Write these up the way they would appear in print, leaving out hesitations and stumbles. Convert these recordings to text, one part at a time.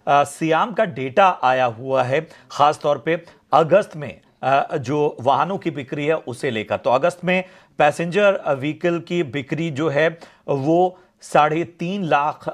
SIAM का data आया हुआ है, खास तौर पे अगस्त में जो वाहनों की बिक्री है उसे लेकर। तो अगस्त में पैसेंजर व्हीकल की बिक्री जो है वो 3.5 लाख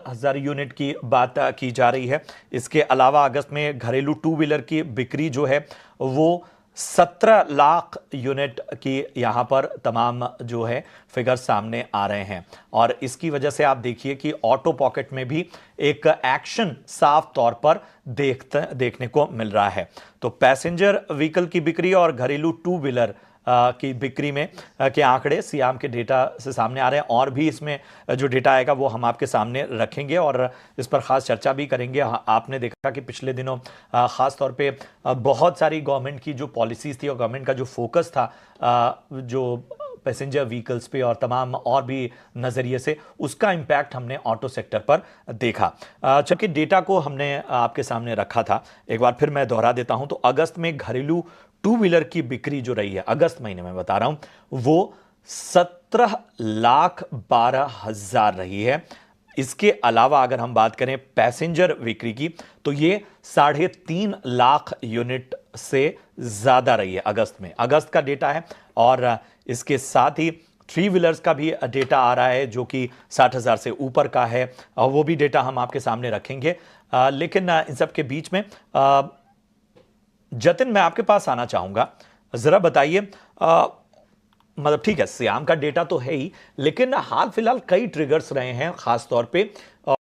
हजार यूनिट की बात की जा रही है। इसके अलावा अगस्त में घरेलू टू व्हीलर की बिक्री जो है वो 17 लाख यूनिट की यहां पर तमाम जो है फिगर सामने आ रहे हैं। और इसकी वजह से आप देखिए कि ऑटो पॉकेट में भी एक एक्शन साफ तौर पर देखने को मिल रहा है। तो पैसेंजर व्हीकल की बिक्री और घरेलू टू व्हीलर की बिक्री में के आंकड़े सियाम के डेटा से सामने आ रहे हैं। और भी इसमें जो डेटा आएगा वो हम आपके सामने रखेंगे और इस पर खास चर्चा भी करेंगे। आपने देखा कि पिछले दिनों खास तौर पे बहुत सारी गवर्नमेंट की जो पॉलिसीज थी और गवर्नमेंट का जो फोकस था जो पैसेंजर व्हीकल्स पे और तमाम और भी नजरिए से, उसका इंपैक्ट हमने ऑटो सेक्टर पर देखा। चूंकि डेटा को हमने आपके सामने रखा था, एक बार फिर मैं दोहरा देता हूं। तो अगस्त में घरेलू टू व्हीलर की बिक्री जो रही है, अगस्त महीने में बता रहा हूं, वो 17,12,000 रही है। इसके अलावा अगर हम बात करें पैसेंजर बिक्री की, तो ये 3.5 लाख यूनिट से ज्यादा रही है अगस्त में। अगस्त का डेटा है। और इसके साथ ही थ्री व्हीलर्स का भी डेटा आ रहा है जो कि 60,000 से ऊपर का है, और वो भी डेटा हम आपके सामने रखेंगे। लेकिन इन सब के बीच में जतिन, मैं आपके पास आना चाहूंगा। जरा बताइए, मतलब ठीक है, सियाम का डेटा तो है ही, लेकिन हाल फिलहाल कई ट्रिगर्स रहे हैं खास तौर पे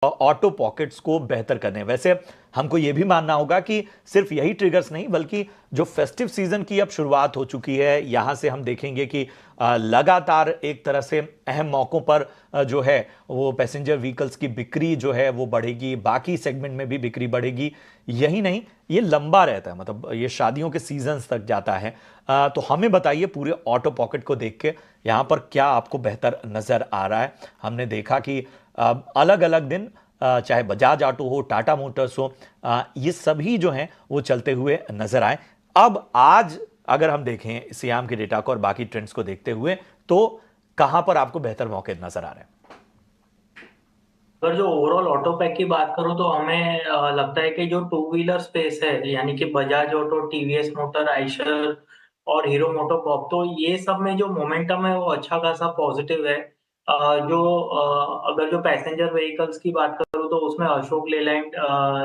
ऑटो पॉकेट्स को बेहतर करने। वैसे हमको यह भी मानना होगा कि सिर्फ यही ट्रिगर्स नहीं, बल्कि जो फेस्टिव सीजन की अब शुरुआत हो चुकी है, यहां से हम देखेंगे कि लगातार एक तरह से अहम मौकों पर जो है वो पैसेंजर व्हीकल्स की बिक्री जो है वो बढ़ेगी, बाकी सेगमेंट में भी बिक्री बढ़ेगी। यही नहीं, ये लंबा रहता है, मतलब ये शादियों के सीजन तक जाता है। तो हमें बताइए पूरे ऑटो पॉकेट को देख के यहां पर क्या आपको बेहतर नजर आ रहा है। हमने देखा कि अलग अलग दिन चाहे बजाज ऑटो हो, टाटा मोटर्स हो, ये सभी जो हैं वो चलते हुए नजर आए। अब आज अगर हम देखें सियाम के डेटा को और बाकी ट्रेंड्स को देखते हुए, तो कहां पर आपको बेहतर मौके नजर आ रहे हैं? अगर जो ओवरऑल ऑटो पैक की बात करूं तो हमें लगता है कि जो टू व्हीलर स्पेस है, यानी कि Bajaj auto, TVS motor, Eicher और हीरो मोटोकॉर्प, तो ये सब में जो मोमेंटम है वो अच्छा खासा पॉजिटिव है। अगर जो पैसेंजर व्हीकल्स की बात करूं तो उसमें अशोक लेलैंड,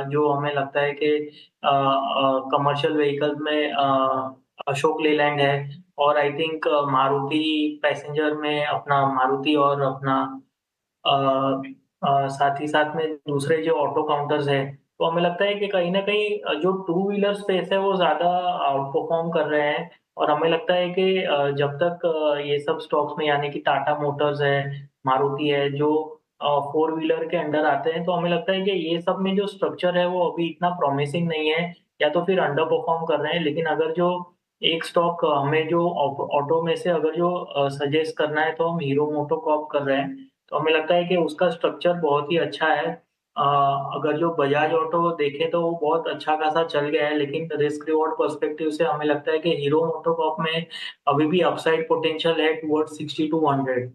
जो हमें लगता है कि कमर्शियल व्हीकल्स में अशोक लेलैंड है। और आई थिंक मारुति पैसेंजर में अपना मारुति, और अपना अ साथ ही साथ में दूसरे जो ऑटो काउंटर्स हैं, तो हमें लगता है कि कहीं न कहीं जो टू व्हीलर स्पेस है वो ज़्यादा आउट परफॉर्म कर रहे हैं। और हमें लगता है कि जब तक ये सब स्टॉक्स में, यानी कि टाटा मोटर्स है, मारुति है, जो फोर व्हीलर के अंडर आते हैं, तो हमें लगता है कि ये सब में जो स्ट्रक्चर है वो अभी इतना प्रॉमिसिंग नहीं है, या तो फिर अंडर परफॉर्म कर रहे हैं। लेकिन अगर जो एक स्टॉक हमें जो ऑटो में से अगर जो सजेस्ट करना है, तो हम हीरो मोटोकॉर्प कर रहे हैं। तो हमें लगता है कि उसका स्ट्रक्चर बहुत ही अच्छा है। अगर जो बजाज ऑटो देखें तो वो बहुत अच्छा खासा चल गया है, लेकिन रिस्क रिवॉर्ड पर्सपेक्टिव से हमें लगता है कि हीरो मोटोकॉर्प में अभी भी अपसाइड पोटेंशियल है टुवर्ड्स 60 टू 100।